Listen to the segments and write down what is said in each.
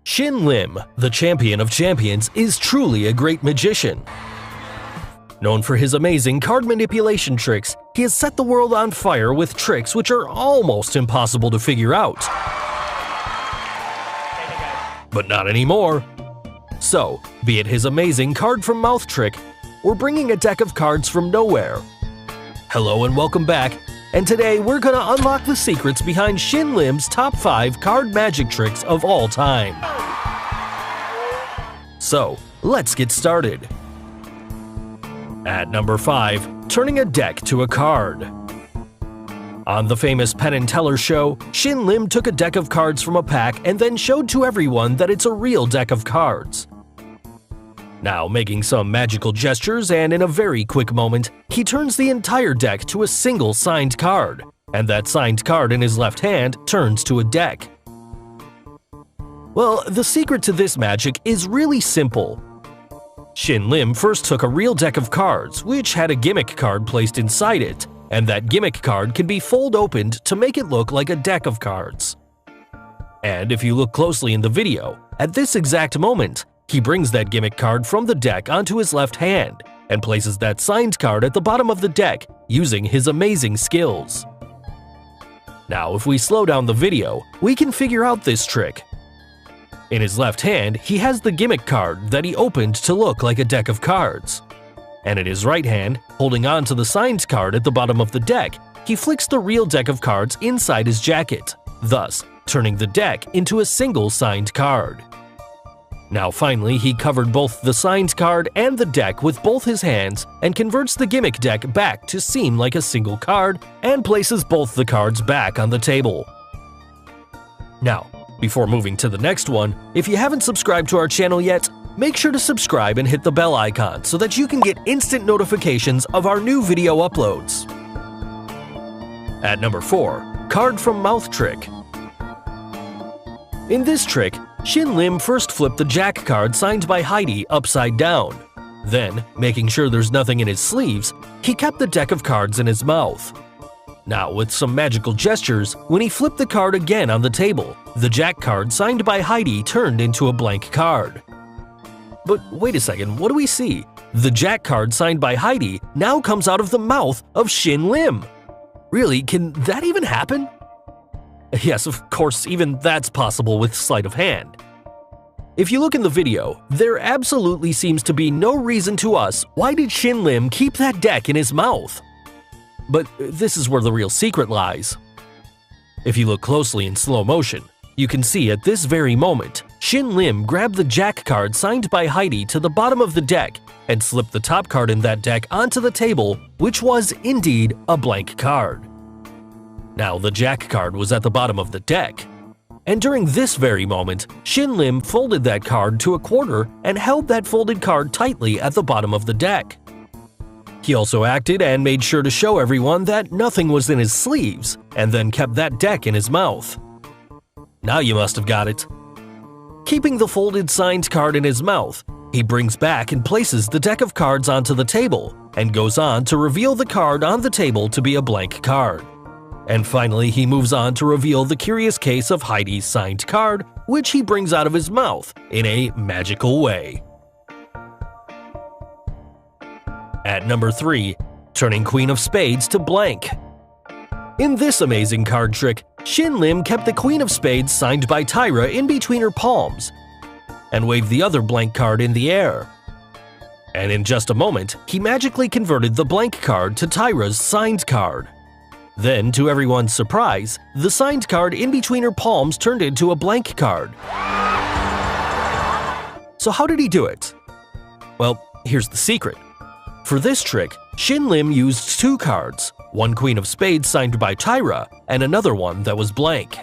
Shin Lim, the champion of champions, is truly a great magician. Known for his amazing card manipulation tricks, he has set the world on fire with tricks which are almost impossible to figure out. But not anymore. So, be it his amazing card from mouth trick, or bringing a deck of cards from nowhere. Hello and welcome back, and today we're gonna unlock the secrets behind Shin Lim's top 5 card magic tricks of all time. So, let's get started. At number 5, turning a deck to a card. On the famous Penn Teller show, Shin Lim took a deck of cards from a pack and then showed to everyone that it's a real deck of cards. Now, making some magical gestures and in a very quick moment, he turns the entire deck to a single signed card, and that signed card in his left hand turns to a deck. Well, the secret to this magic is really simple. Shin Lim first took a real deck of cards, which had a gimmick card placed inside it, and that gimmick card can be fold opened to make it look like a deck of cards. And if you look closely in the video, at this exact moment, he brings that gimmick card from the deck onto his left hand and places that signed card at the bottom of the deck using his amazing skills. Now, if we slow down the video, we can figure out this trick. In his left hand, he has the gimmick card that he opened to look like a deck of cards. And in his right hand, holding on to the signed card at the bottom of the deck, he flicks the real deck of cards inside his jacket, thus turning the deck into a single signed card. Now finally, he covered both the signed card and the deck with both his hands and converts the gimmick deck back to seem like a single card and places both the cards back on the table. Now, before moving to the next one, if you haven't subscribed to our channel yet, make sure to subscribe and hit the bell icon so that you can get instant notifications of our new video uploads. At number 4, card from mouth trick. In this trick, Shin Lim first flipped the Jack card signed by Heidi upside down. Then, making sure there's nothing in his sleeves, he kept the deck of cards in his mouth. Now, with some magical gestures, when he flipped the card again on the table, the Jack card signed by Heidi turned into a blank card. But wait a second, what do we see? The Jack card signed by Heidi now comes out of the mouth of Shin Lim. Really, can that even happen? Yes, of course, even that's possible with sleight of hand. If you look in the video, there absolutely seems to be no reason to us why did Shin Lim keep that deck in his mouth. But this is where the real secret lies. If you look closely in slow motion, you can see at this very moment, Shin Lim grabbed the Jack card signed by Heidi to the bottom of the deck and slipped the top card in that deck onto the table, which was indeed a blank card. Now, the Jack card was at the bottom of the deck. And during this very moment, Shin Lim folded that card to a quarter and held that folded card tightly at the bottom of the deck. He also acted and made sure to show everyone that nothing was in his sleeves, and then kept that deck in his mouth. Now you must have got it. Keeping the folded signed card in his mouth, he brings back and places the deck of cards onto the table, and goes on to reveal the card on the table to be a blank card. And finally, he moves on to reveal the curious case of Heidi's signed card, which he brings out of his mouth in a magical way. At number 3, turning Queen of Spades to blank. In this amazing card trick, Shin Lim kept the Queen of Spades signed by Tyra in between her palms, and waved the other blank card in the air. And in just a moment, he magically converted the blank card to Tyra's signed card. Then, to everyone's surprise, the signed card in between her palms turned into a blank card. So how did he do it? Well, here's the secret. For this trick, Shin Lim used 2 cards, one Queen of Spades signed by Tyra and another one that was blank.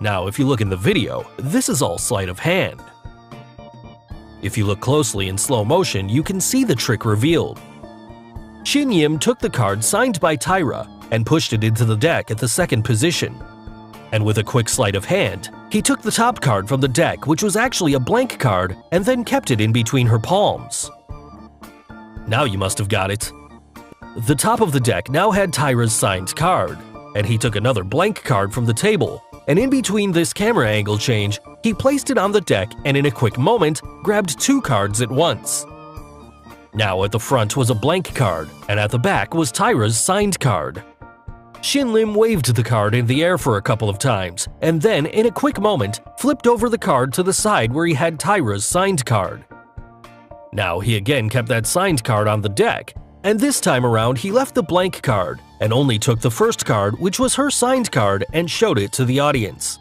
Now, if you look in the video, this is all sleight of hand. If you look closely in slow motion, you can see the trick revealed. Shin Lim took the card signed by Tyra and pushed it into the deck at the second position. And with a quick sleight of hand, he took the top card from the deck, which was actually a blank card, and then kept it in between her palms. Now you must have got it. The top of the deck now had Tyra's signed card, and he took another blank card from the table and in between this camera angle change, he placed it on the deck and in a quick moment, grabbed 2 cards at once. Now at the front was a blank card, and at the back was Tyra's signed card. Shin Lim waved the card in the air for a couple of times, and then, in a quick moment, flipped over the card to the side where he had Tyra's signed card. Now he again kept that signed card on the deck, and this time around he left the blank card and only took the first card, which was her signed card, and showed it to the audience.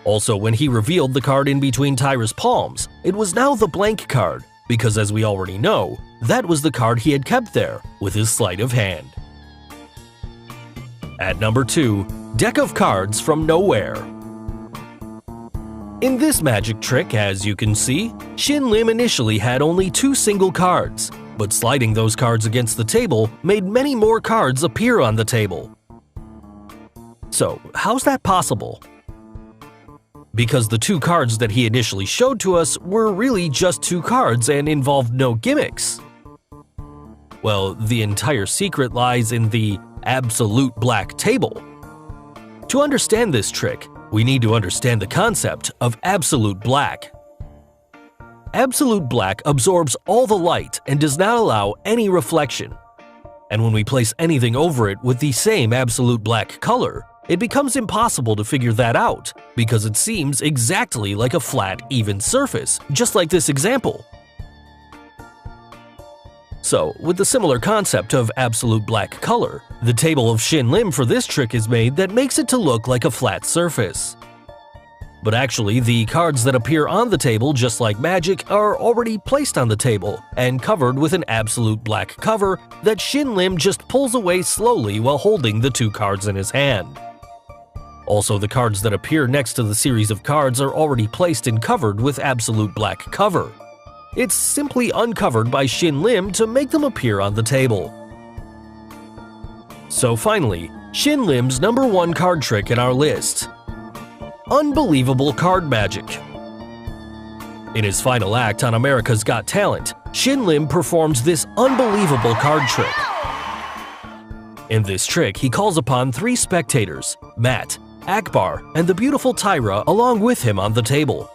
Also, when he revealed the card in between Tyra's palms, it was now the blank card, because as we already know, that was the card he had kept there with his sleight of hand. At number 2, Deck of Cards from Nowhere. In this magic trick, as you can see, Shin Lim initially had only 2 single cards, but sliding those cards against the table made many more cards appear on the table. So, how's that possible? Because the 2 cards that he initially showed to us were really just 2 cards and involved no gimmicks. Well, the entire secret lies in the absolute black table. To understand this trick, we need to understand the concept of absolute black. Absolute black absorbs all the light and does not allow any reflection. And when we place anything over it with the same absolute black color, it becomes impossible to figure that out because it seems exactly like a flat, even surface, just like this example. So, with the similar concept of absolute black color, the table of Shin Lim for this trick is made that makes it to look like a flat surface. But actually, the cards that appear on the table, just like magic, are already placed on the table and covered with an absolute black cover that Shin Lim just pulls away slowly while holding the 2 cards in his hand. Also, the cards that appear next to the series of cards are already placed and covered with absolute black cover. It's simply uncovered by Shin Lim to make them appear on the table. So finally, Shin Lim's number 1 card trick in our list. Unbelievable card magic. In his final act on America's Got Talent, Shin Lim performs this unbelievable card trick. In this trick, he calls upon 3 spectators, Matt, Akbar, and the beautiful Tyra along with him on the table.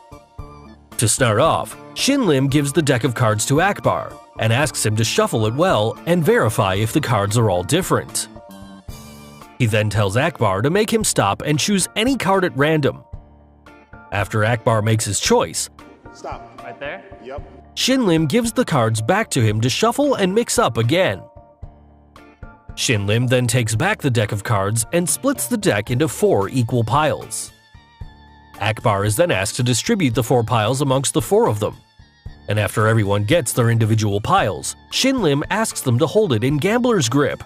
To start off, Shin Lim gives the deck of cards to Akbar and asks him to shuffle it well and verify if the cards are all different. He then tells Akbar to make him stop and choose any card at random. After Akbar makes his choice, stop. Right there? Yep. Shin Lim gives the cards back to him to shuffle and mix up again. Shin Lim then takes back the deck of cards and splits the deck into 4 equal piles. Akbar is then asked to distribute the 4 piles amongst the 4 of them. And after everyone gets their individual piles, Shin Lim asks them to hold it in gambler's grip.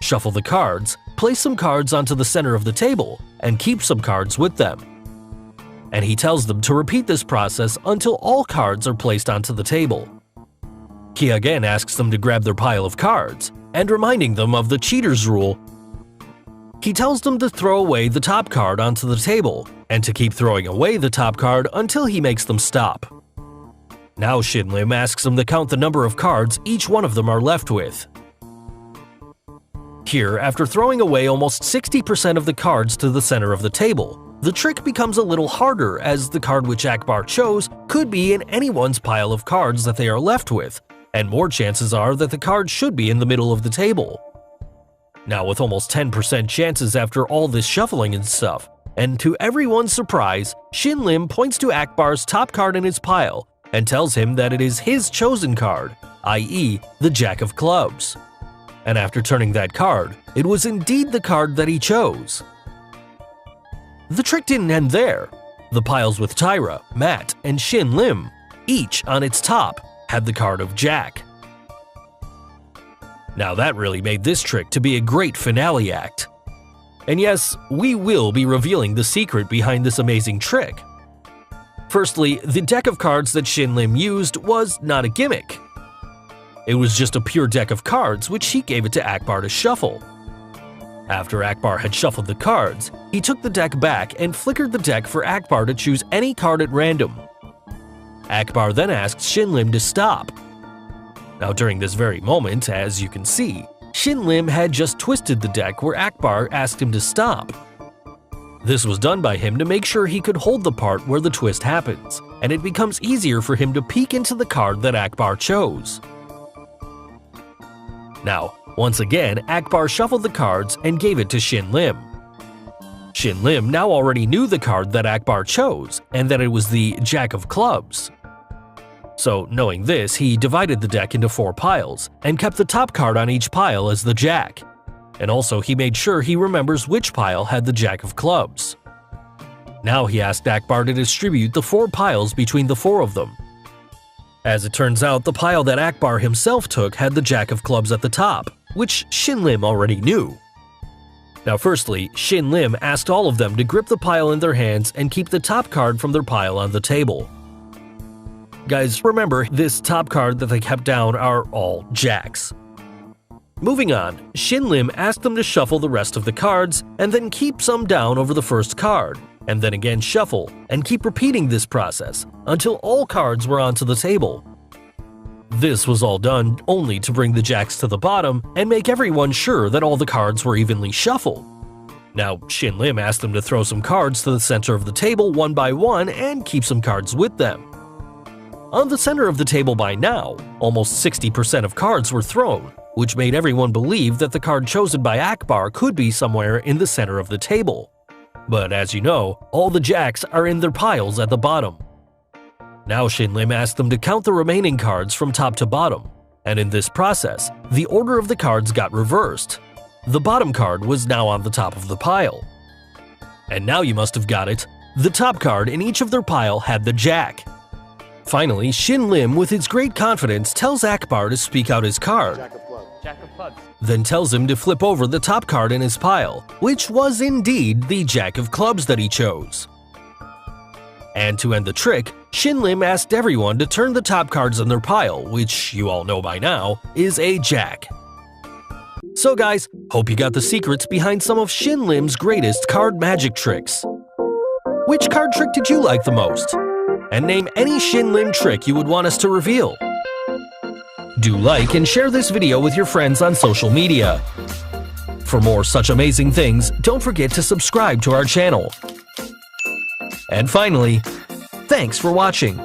Shuffle the cards, place some cards onto the center of the table, and keep some cards with them. And he tells them to repeat this process until all cards are placed onto the table. He again asks them to grab their pile of cards, and reminding them of the cheater's rule, he tells them to throw away the top card onto the table, and to keep throwing away the top card until he makes them stop. Now Shin Lim asks them to count the number of cards each one of them are left with. Here, after throwing away almost 60% of the cards to the center of the table, the trick becomes a little harder as the card which Akbar chose could be in anyone's pile of cards that they are left with, and more chances are that the card should be in the middle of the table. Now with almost 10% chances after all this shuffling and stuff, and to everyone's surprise, Shin Lim points to Akbar's top card in his pile and tells him that it is his chosen card, i.e. the Jack of Clubs. And after turning that card, it was indeed the card that he chose. The trick didn't end there. The piles with Tyra, Matt, and Shin Lim, each on its top, had the card of Jack. Now that really made this trick to be a great finale act. And yes, we will be revealing the secret behind this amazing trick. Firstly, the deck of cards that Shin Lim used was not a gimmick. It was just a pure deck of cards which he gave it to Akbar to shuffle. After Akbar had shuffled the cards, he took the deck back and flickered the deck for Akbar to choose any card at random. Akbar then asked Shin Lim to stop. Now during this very moment, as you can see, Shin Lim had just twisted the deck where Akbar asked him to stop. This was done by him to make sure he could hold the part where the twist happens, and it becomes easier for him to peek into the card that Akbar chose. Now, once again, Akbar shuffled the cards and gave it to Shin Lim. Shin Lim now already knew the card that Akbar chose, and that it was the Jack of Clubs. So, knowing this, he divided the deck into 4 piles, and kept the top card on each pile as the Jack. And also he made sure he remembers which pile had the Jack of Clubs. Now he asked Akbar to distribute the 4 piles between the 4 of them. As it turns out, the pile that Akbar himself took had the Jack of Clubs at the top, which Shin Lim already knew. Now firstly, Shin Lim asked all of them to grip the pile in their hands and keep the top card from their pile on the table. Guys, remember, this top card that they kept down are all Jacks. Moving on, Shin Lim asked them to shuffle the rest of the cards and then keep some down over the first card, and then again shuffle, and keep repeating this process until all cards were onto the table. This was all done only to bring the Jacks to the bottom and make everyone sure that all the cards were evenly shuffled. Now, Shin Lim asked them to throw some cards to the center of the table one by one and keep some cards with them. On the center of the table by now, almost 60% of cards were thrown, which made everyone believe that the card chosen by Akbar could be somewhere in the center of the table. But as you know, all the Jacks are in their piles at the bottom. Now Shin Lim asked them to count the remaining cards from top to bottom, and in this process, the order of the cards got reversed. The bottom card was now on the top of the pile. And now you must have got it, the top card in each of their pile had the Jack. Finally, Shin Lim, with his great confidence, tells Akbar to speak out his card. Jack of Clubs. Then tells him to flip over the top card in his pile, which was indeed the Jack of Clubs that he chose. And to end the trick, Shin Lim asked everyone to turn the top cards in their pile, which you all know by now, is a Jack. So guys, hope you got the secrets behind some of Shin Lim's greatest card magic tricks. Which card trick did you like the most? And name any Shin Lim trick you would want us to reveal. Do like and share this video with your friends on social media. For more such amazing things, don't forget to subscribe to our channel. And finally, thanks for watching.